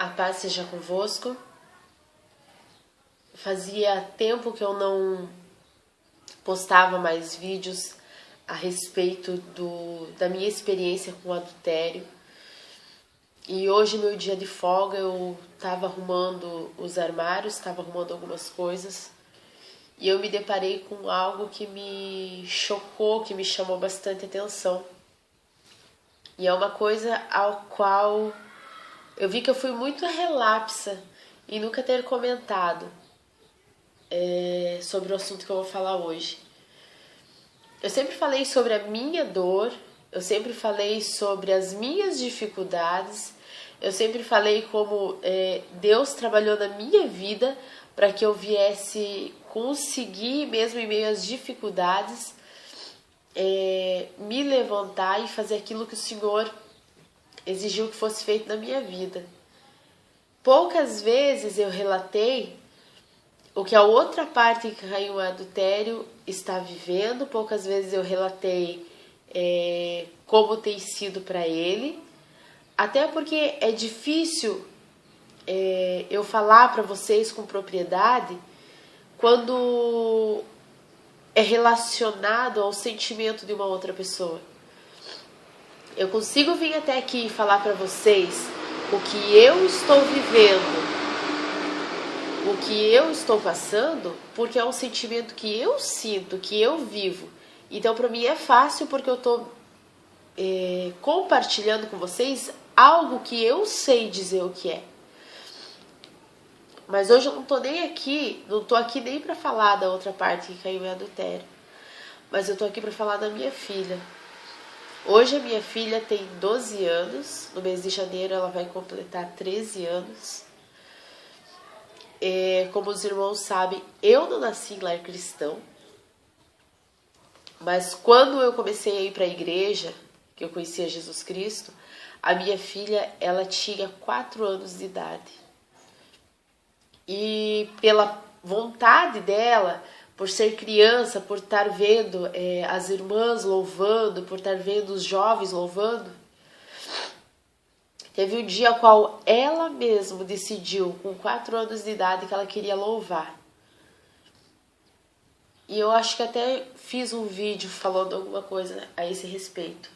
A paz seja convosco. Fazia tempo que eu não postava mais vídeos a respeito da minha experiência com o adultério. E hoje, meu dia de folga, eu estava arrumando os armários, estava arrumando algumas coisas. E eu me deparei com algo que me chocou, que me chamou bastante atenção. E é uma coisa ao qual eu vi que eu fui muito relapsa em nunca ter comentado sobre o assunto que eu vou falar hoje. Eu sempre falei sobre a minha dor, eu sempre falei sobre as minhas dificuldades, eu sempre falei como Deus trabalhou na minha vida para que eu viesse conseguir, mesmo em meio às dificuldades, me levantar e fazer aquilo que o Senhor exigiu que fosse feito na minha vida. Poucas vezes eu relatei o que a outra parte que caiu no adultério está vivendo, poucas vezes eu relatei como tem sido para ele, até porque é difícil eu falar para vocês com propriedade quando é relacionado ao sentimento de uma outra pessoa. Eu consigo vir até aqui e falar para vocês o que eu estou vivendo, o que eu estou passando, porque é um sentimento que eu sinto, que eu vivo. Então, para mim é fácil porque eu estou compartilhando com vocês algo que eu sei dizer o que é. Mas hoje eu não estou nem aqui, não estou aqui nem para falar da outra parte que caiu em adultério. Mas eu estou aqui para falar da minha filha. Hoje a minha filha tem 12 anos, no mês de janeiro ela vai completar 13 anos. Como os irmãos sabem, eu não nasci em lar cristão, mas quando eu comecei a ir para a igreja, que eu conhecia Jesus Cristo, a minha filha ela tinha 4 anos de idade. E pela vontade dela, por ser criança, por estar vendo as irmãs louvando, por estar vendo os jovens louvando, teve um dia qual ela mesma decidiu, com 4 anos de idade, que ela queria louvar. E eu acho que até fiz um vídeo falando alguma coisa a esse respeito.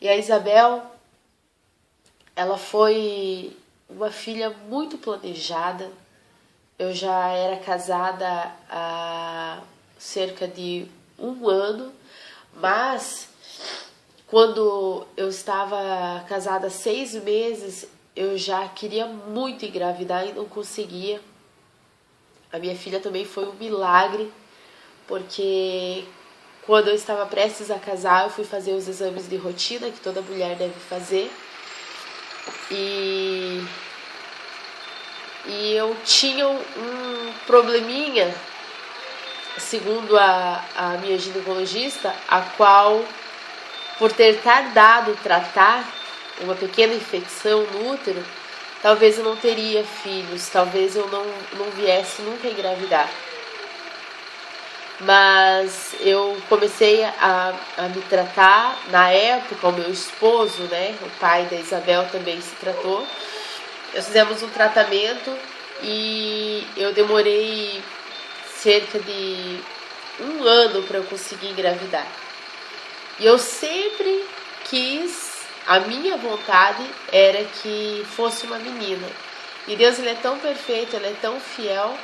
E a Isabel, ela foi uma filha muito planejada. Eu já era casada há cerca de 1 ano, mas quando eu estava casada há 6 meses, eu já queria muito engravidar e não conseguia. A minha filha também foi um milagre, porque quando eu estava prestes a casar, eu fui fazer os exames de rotina que toda mulher deve fazer. E eu tinha um probleminha, segundo a minha ginecologista, a qual, por ter tardado tratar uma pequena infecção no útero, talvez eu não teria filhos, talvez eu não viesse nunca a engravidar. Mas eu comecei a me tratar. Na época, o meu esposo, o pai da Isabel, também se tratou. Nós fizemos um tratamento e eu demorei cerca de 1 ano para eu conseguir engravidar. E eu sempre quis, a minha vontade era que fosse uma menina. E Deus, ele é tão perfeito, ele é tão fiel,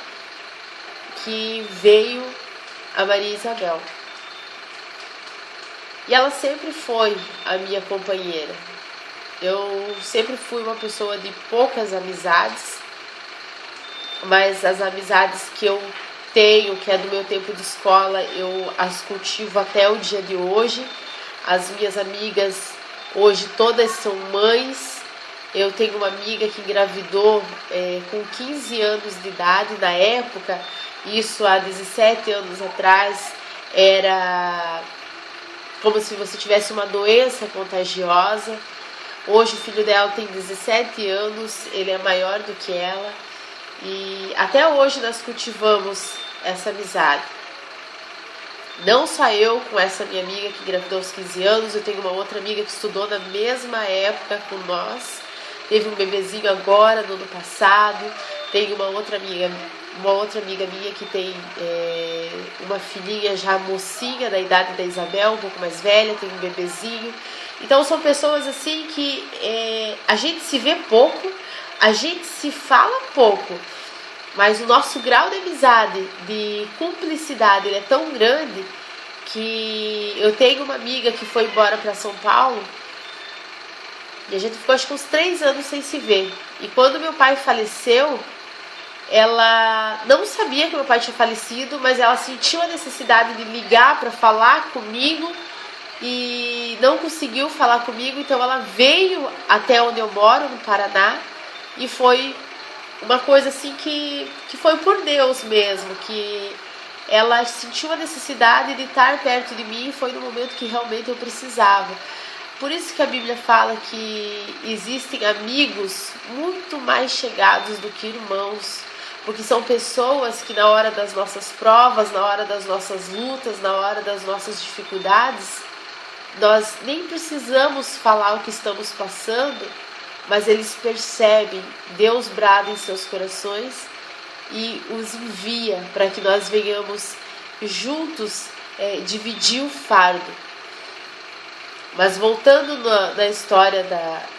que veio a Maria Isabel. E ela sempre foi a minha companheira. Eu sempre fui uma pessoa de poucas amizades, mas as amizades que eu tenho, que é do meu tempo de escola, eu as cultivo até o dia de hoje. As minhas amigas hoje todas são mães. Eu tenho uma amiga que engravidou com 15 anos de idade. Na época, isso há 17 anos atrás, era como se você tivesse uma doença contagiosa. Hoje o filho dela tem 17 anos, ele é maior do que ela. E até hoje nós cultivamos essa amizade. Não só eu com essa minha amiga que engravidou aos 15 anos, eu tenho uma outra amiga que estudou na mesma época com nós, teve um bebezinho agora, no ano passado. Tem uma outra amiga minha que tem uma filhinha já mocinha, da idade da Isabel, um pouco mais velha, tem um bebezinho. Então são pessoas assim que a gente se vê pouco, a gente se fala pouco, mas o nosso grau de amizade, de cumplicidade, ele é tão grande que eu tenho uma amiga que foi embora para São Paulo e a gente ficou acho que uns 3 anos sem se ver. E quando meu pai faleceu, ela não sabia que meu pai tinha falecido, mas ela sentiu a necessidade de ligar para falar comigo e não conseguiu falar comigo, então ela veio até onde eu moro, no Paraná, e foi uma coisa assim que foi por Deus mesmo, que ela sentiu a necessidade de estar perto de mim, e foi no momento que realmente eu precisava. Por isso que a Bíblia fala que existem amigos muito mais chegados do que irmãos, porque são pessoas que na hora das nossas provas, na hora das nossas lutas, na hora das nossas dificuldades, nós nem precisamos falar o que estamos passando, mas eles percebem, Deus brada em seus corações e os envia para que nós venhamos juntos dividir o fardo. Mas voltando na história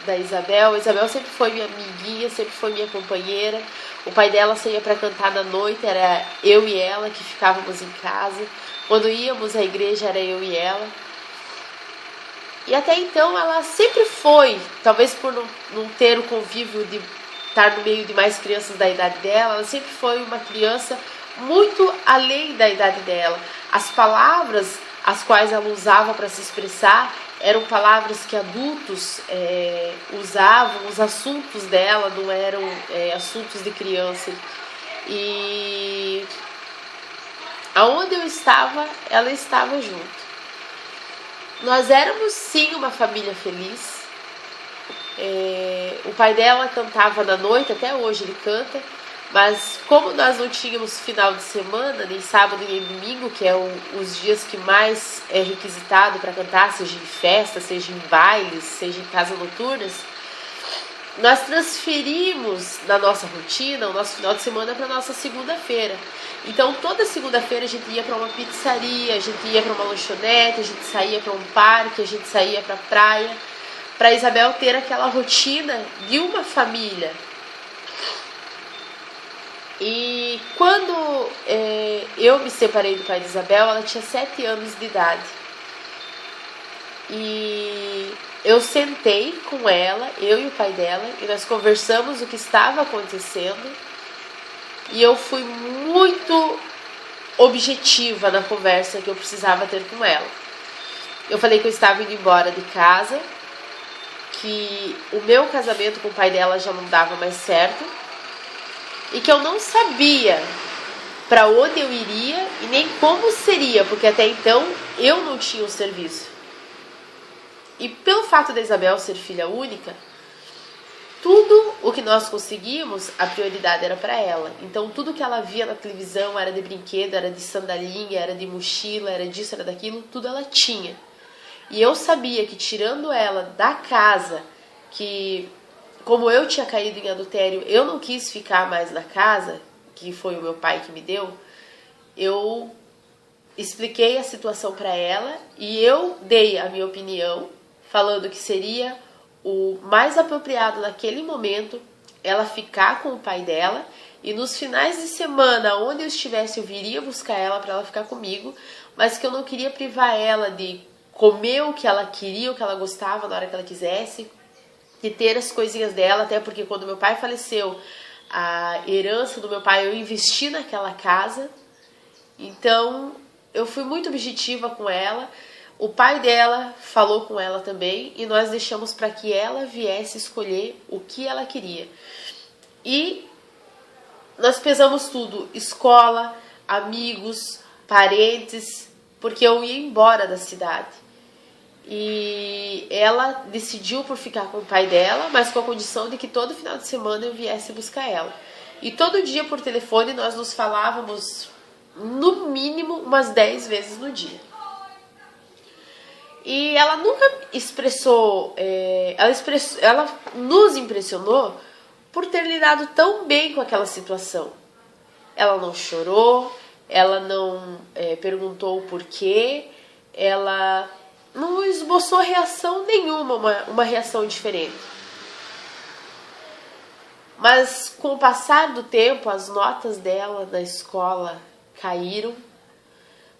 da Isabel, a Isabel sempre foi minha amiguinha, sempre foi minha companheira. O pai dela saía para cantar na noite, era eu e ela que ficávamos em casa. Quando íamos à igreja era eu e ela. E até então ela sempre foi, talvez por não ter o convívio de estar no meio de mais crianças da idade dela, ela sempre foi uma criança muito além da idade dela. As palavras as quais ela usava para se expressar eram palavras que adultos usavam, os assuntos dela não eram assuntos de criança. E aonde eu estava, ela estava junto. Nós éramos sim uma família feliz. O pai dela cantava na noite, até hoje ele canta, mas como nós não tínhamos final de semana, nem sábado nem domingo, que é os dias que mais é requisitado para cantar, seja em festa, seja em bailes, seja em casas noturnas, nós transferimos na nossa rotina o nosso final de semana para a nossa segunda-feira. Então toda segunda-feira a gente ia para uma pizzaria, a gente ia para uma lanchonete, a gente saía para um parque, a gente saía para a praia, para Isabel ter aquela rotina de uma família. E quando eu me separei do pai de Isabel, ela tinha 7 anos de idade. E eu sentei com ela, eu e o pai dela, e nós conversamos o que estava acontecendo. E eu fui muito objetiva na conversa que eu precisava ter com ela. Eu falei que eu estava indo embora de casa, que o meu casamento com o pai dela já não dava mais certo, e que eu não sabia para onde eu iria e nem como seria, porque até então eu não tinha um serviço. E pelo fato da Isabel ser filha única, tudo o que nós conseguimos, a prioridade era para ela. Então tudo que ela via na televisão era de brinquedo, era de sandalinha, era de mochila, era disso, era daquilo, tudo ela tinha. E eu sabia que tirando ela da casa, que como eu tinha caído em adultério, eu não quis ficar mais na casa, que foi o meu pai que me deu, eu expliquei a situação para ela e eu dei a minha opinião, falando que seria o mais apropriado naquele momento ela ficar com o pai dela, e nos finais de semana, onde eu estivesse, eu viria buscar ela para ela ficar comigo, mas que eu não queria privar ela de comer o que ela queria, o que ela gostava na hora que ela quisesse, de ter as coisinhas dela, até porque quando meu pai faleceu, a herança do meu pai eu investi naquela casa. Então eu fui muito objetiva com ela. O pai dela falou com ela também, e nós deixamos para que ela viesse escolher o que ela queria. E nós pesamos tudo, escola, amigos, parentes, porque eu ia embora da cidade. E ela decidiu por ficar com o pai dela, mas com a condição de que todo final de semana eu viesse buscar ela. E todo dia por telefone nós nos falávamos no mínimo umas 10 vezes no dia. E ela nunca expressou, ela nos impressionou por ter lidado tão bem com aquela situação. Ela não chorou, ela não perguntou o porquê, ela não esboçou reação nenhuma, uma reação diferente. Mas com o passar do tempo, as notas dela na escola caíram.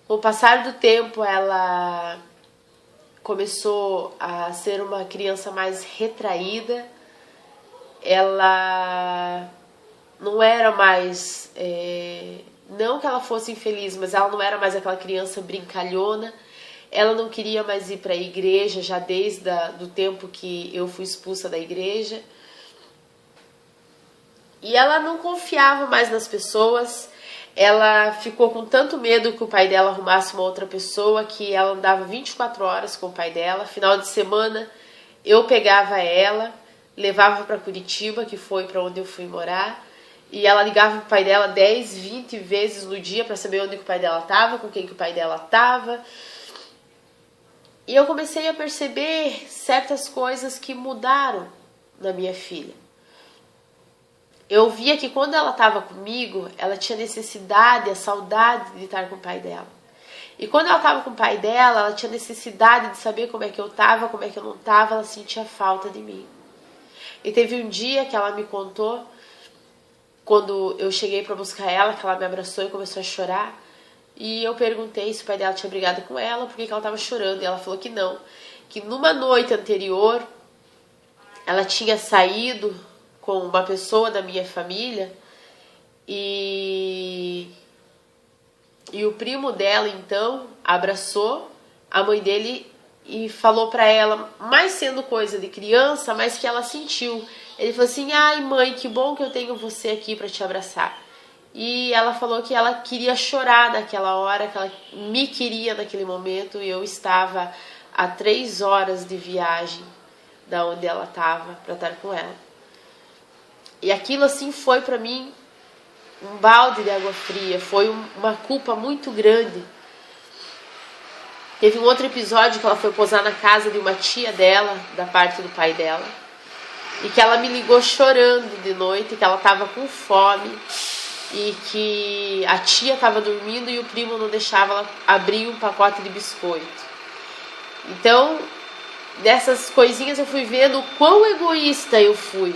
Com o passar do tempo, ela começou a ser uma criança mais retraída. Ela não era mais, não que ela fosse infeliz, mas ela não era mais aquela criança brincalhona. Ela não queria mais ir para a igreja, já desde do tempo que eu fui expulsa da igreja. E ela não confiava mais nas pessoas. Ela ficou com tanto medo que o pai dela arrumasse uma outra pessoa, que ela andava 24 horas com o pai dela. Final de semana eu pegava ela, levava para Curitiba, que foi para onde eu fui morar, e ela ligava pro pai dela 10, 20 vezes no dia para saber onde que o pai dela estava, com quem que o pai dela estava. E eu comecei a perceber certas coisas que mudaram na minha filha. Eu via que quando ela estava comigo, ela tinha necessidade, a saudade de estar com o pai dela. E quando ela estava com o pai dela, ela tinha necessidade de saber como é que eu estava, como é que eu não estava, ela sentia falta de mim. E teve um dia que ela me contou, quando eu cheguei para buscar ela, que ela me abraçou e começou a chorar. E eu perguntei se o pai dela tinha brigado com ela, por que ela estava chorando. E ela falou que não, que numa noite anterior, ela tinha saído com uma pessoa da minha família e o primo dela então abraçou a mãe dele e falou pra ela, mais sendo coisa de criança, mas que ela sentiu. Ele falou assim: ai mãe, que bom que eu tenho você aqui pra te abraçar. E ela falou que ela queria chorar naquela hora, que ela me queria naquele momento, e eu estava a 3 horas de viagem da onde ela estava para estar com ela. E aquilo assim foi para mim um balde de água fria, foi uma culpa muito grande. Teve um outro episódio que ela foi posar na casa de uma tia dela, da parte do pai dela, e que ela me ligou chorando de noite, que ela estava com fome e que a tia estava dormindo e o primo não deixava ela abrir um pacote de biscoito. Então, dessas coisinhas eu fui vendo o quão egoísta eu fui.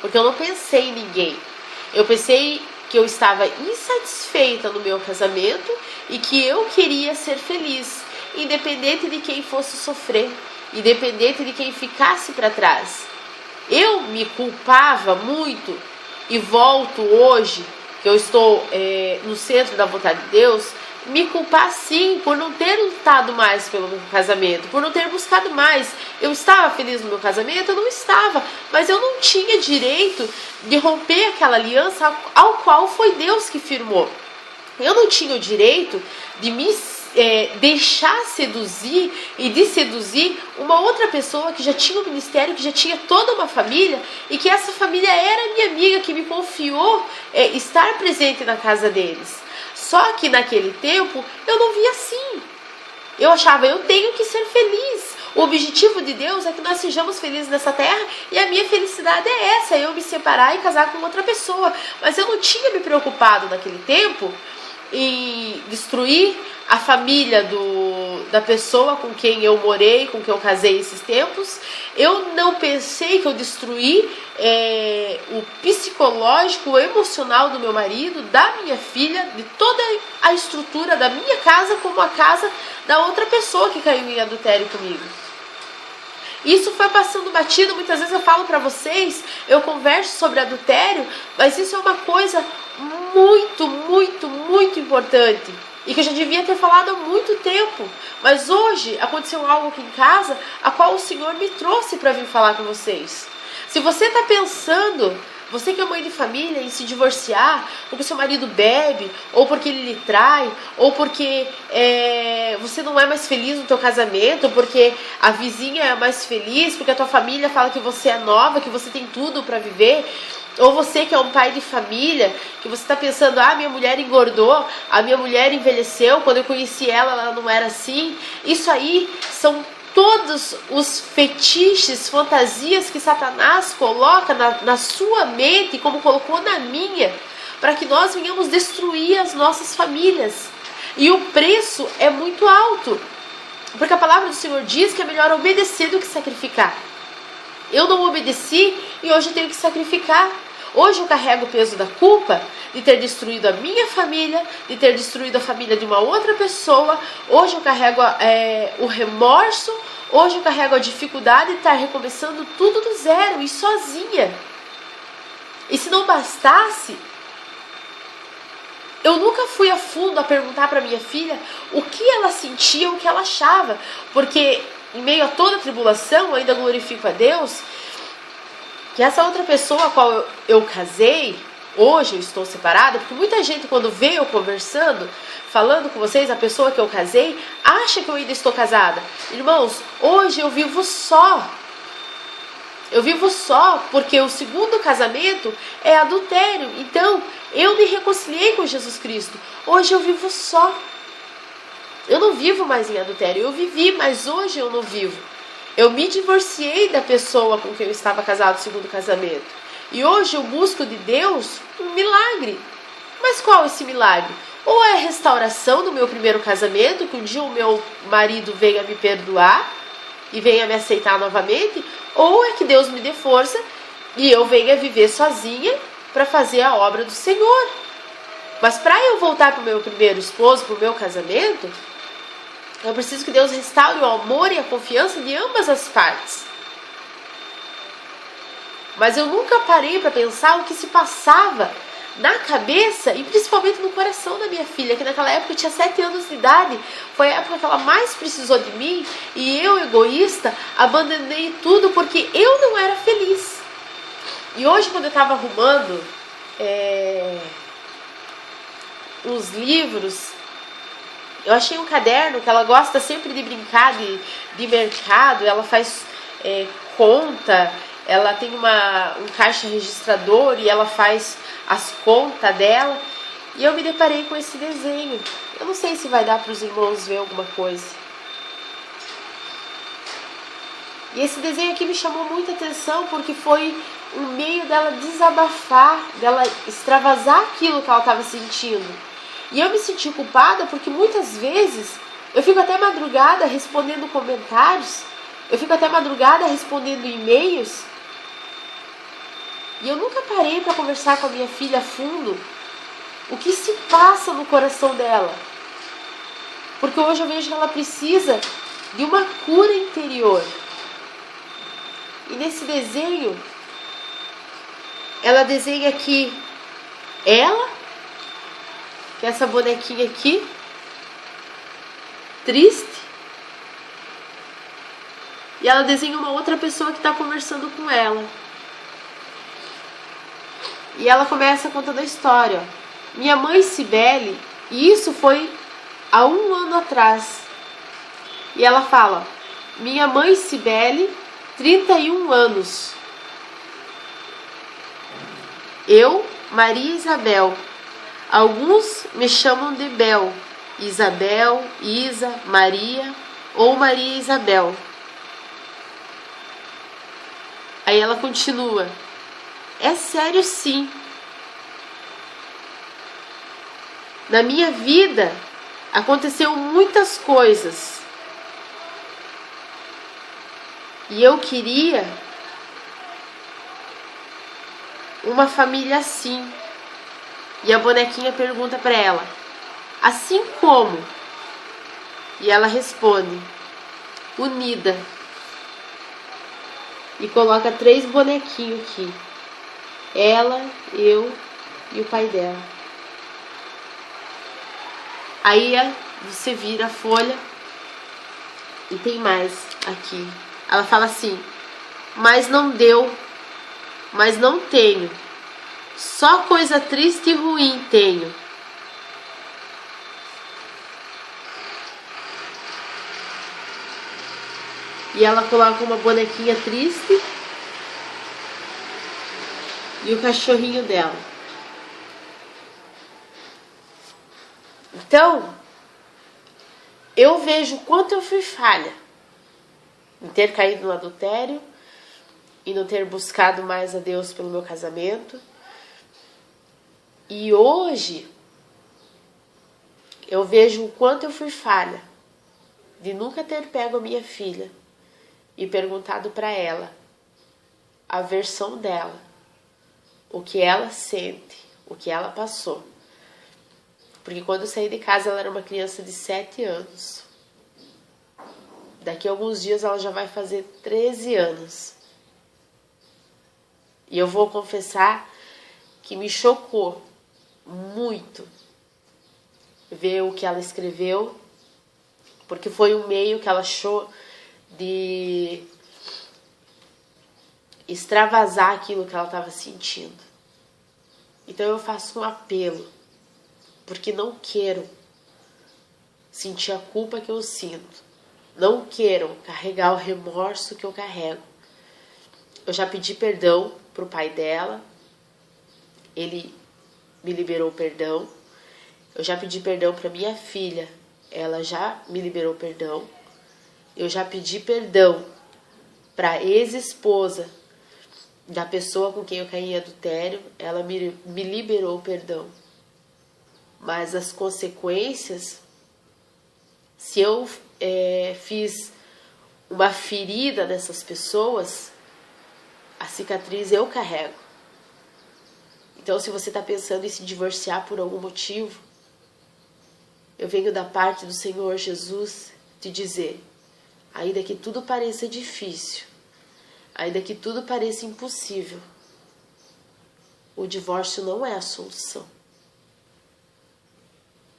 Porque eu não pensei em ninguém. Eu pensei que eu estava insatisfeita no meu casamento e que eu queria ser feliz, independente de quem fosse sofrer, independente de quem ficasse para trás. Eu me culpava muito e volto hoje, que eu estou no centro da vontade de Deus, me culpar sim por não ter lutado mais pelo meu casamento, por não ter buscado mais. Eu estava feliz no meu casamento? Eu não estava, mas eu não tinha direito de romper aquela aliança ao qual foi Deus que firmou. Eu não tinha o direito de me deixar seduzir e de seduzir uma outra pessoa que já tinha um ministério, que já tinha toda uma família, e que essa família era minha amiga, que me confiou estar presente na casa deles. Só que naquele tempo eu não via assim. Eu achava, eu tenho que ser feliz. O objetivo de Deus é que nós sejamos felizes nessa terra, e a minha felicidade é essa, eu me separar e casar com outra pessoa. Mas eu não tinha me preocupado naquele tempo em destruir a família da pessoa com quem eu morei, com quem eu casei esses tempos. Eu não pensei que eu destruí o psicológico, o emocional do meu marido, da minha filha, de toda a estrutura da minha casa, como a casa da outra pessoa que caiu em adultério comigo. Isso foi passando batido. Muitas vezes eu falo para vocês, eu converso sobre adultério, mas isso é uma coisa muito, muito, muito importante. E que eu já devia ter falado há muito tempo. Mas hoje aconteceu algo aqui em casa, a qual o Senhor me trouxe para vir falar com vocês. Se você está pensando Você que é mãe de família e se divorciar porque seu marido bebe, ou porque ele lhe trai, ou porque você não é mais feliz no teu casamento, porque a vizinha é mais feliz, porque a tua família fala que você é nova, que você tem tudo para viver. Ou você que é um pai de família, que você está pensando, minha mulher engordou, a minha mulher envelheceu, quando eu conheci ela não era assim. Isso aí são todos os fetiches, fantasias que Satanás coloca na sua mente, como colocou na minha, para que nós venhamos destruir as nossas famílias. E o preço é muito alto, porque a palavra do Senhor diz que é melhor obedecer do que sacrificar. Eu não obedeci e hoje eu tenho que sacrificar. Hoje eu carrego o peso da culpa de ter destruído a minha família, de ter destruído a família de uma outra pessoa. Hoje eu carrego o remorso, hoje eu carrego a dificuldade de estar recomeçando tudo do zero e sozinha. E se não bastasse, eu nunca fui a fundo a perguntar para minha filha o que ela sentia, o que ela achava. Porque em meio a toda a tribulação, eu ainda glorifico a Deus, que essa outra pessoa a qual eu casei, hoje eu estou separada, porque muita gente quando vê eu conversando, falando com vocês, a pessoa que eu casei, acha que eu ainda estou casada. Irmãos, hoje eu vivo só. Eu vivo só porque o segundo casamento é adultério. Então, eu me reconciliei com Jesus Cristo. Hoje eu vivo só. Eu não vivo mais em adultério. Eu vivi, mas hoje eu não vivo. Eu me divorciei da pessoa com quem eu estava casado no segundo casamento. E hoje eu busco de Deus um milagre. Mas qual é esse milagre? Ou é a restauração do meu primeiro casamento, que um dia o meu marido venha me perdoar e venha me aceitar novamente, ou é que Deus me dê força e eu venha viver sozinha para fazer a obra do Senhor. Mas para eu voltar para o meu primeiro esposo, para o meu casamento, eu preciso que Deus restaure o amor e a confiança de ambas as partes. Mas eu nunca parei para pensar o que se passava na cabeça e principalmente no coração da minha filha, que naquela época tinha 7 anos de idade. Foi a época que ela mais precisou de mim e eu, egoísta, abandonei tudo porque eu não era feliz. E hoje, quando eu estava arrumando uns livros, eu achei um caderno que ela gosta sempre de brincar de mercado. Ela faz conta, ela tem um caixa registrador e ela faz as contas dela. E eu me deparei com esse desenho. Eu não sei se vai dar para os irmãos ver alguma coisa. E esse desenho aqui me chamou muita atenção porque foi um meio dela desabafar, dela extravasar aquilo que ela estava sentindo. E eu me senti culpada porque muitas vezes eu fico até madrugada respondendo comentários, eu fico até madrugada respondendo e-mails, e eu nunca parei para conversar com a minha filha a fundo o que se passa no coração dela. Porque hoje eu vejo que ela precisa de uma cura interior. E nesse desenho, ela desenha aqui ela, que é essa bonequinha aqui, triste. E ela desenha uma outra pessoa que está conversando com ela. E ela começa contando a história. Minha mãe Cibele, e isso foi há 1 ano atrás. E ela fala, minha mãe Cibele, 31 anos. Eu, Maria Isabel. Alguns me chamam de Bel, Isabel, Isa, Maria ou Maria Isabel. Aí ela continua. É sério sim. Na minha vida aconteceu muitas coisas. E eu queria uma família assim. E a bonequinha pergunta para ela, assim como? E ela responde, unida. E coloca 3 bonequinhos aqui. Ela, eu e o pai dela. Aí você vira a folha e tem mais aqui. Ela fala assim, mas não deu, mas não tenho, Só coisa triste e ruim tenho. E ela coloca uma bonequinha triste e o cachorrinho dela. Então, eu vejo o quanto eu fui falha em ter caído no adultério e não ter buscado mais a Deus pelo meu casamento. E hoje, eu vejo o quanto eu fui falha de nunca ter pego a minha filha e perguntado para ela a versão dela, o que ela sente, o que ela passou. Porque quando eu saí de casa ela era uma criança de 7 anos. Daqui a alguns dias ela já vai fazer 13 anos. E eu vou confessar que me chocou muito ver o que ela escreveu, porque foi um meio que ela achou de extravasar aquilo que ela estava sentindo. Então eu faço um apelo, porque não quero sentir a culpa que eu sinto, não quero carregar o remorso que eu carrego. Eu já pedi perdão pro pai dela, ele me liberou perdão. Eu já pedi perdão para minha filha, ela já me liberou perdão. Eu já pedi perdão para ex-esposa da pessoa com quem eu caí em adultério, ela me liberou perdão. Mas as consequências, se eu fiz uma ferida nessas pessoas, a cicatriz eu carrego. Então, se você está pensando em se divorciar por algum motivo, eu venho da parte do Senhor Jesus te dizer, ainda que tudo pareça difícil, ainda que tudo pareça impossível, o divórcio não é a solução.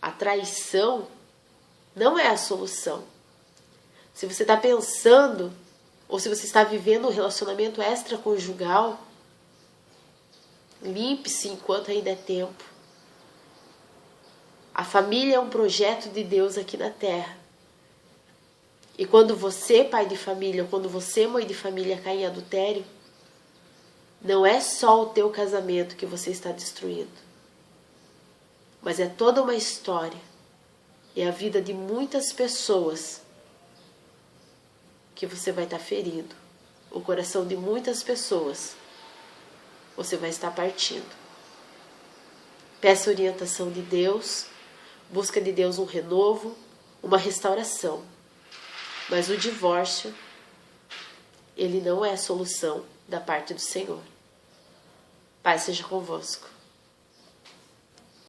A traição não é a solução. Se você está pensando, ou se você está vivendo um relacionamento extraconjugal, limpe-se enquanto ainda é tempo. A família é um projeto de Deus aqui na terra. E quando você, pai de família, ou quando você, mãe de família, cai em adultério, não é só o teu casamento que você está destruindo, mas é toda uma história. É a vida de muitas pessoas que você vai estar ferindo. O coração de muitas pessoas você vai estar partindo. Peça orientação de Deus, busca de Deus um renovo, uma restauração. Mas o divórcio, ele não é a solução da parte do Senhor. Pai seja convosco.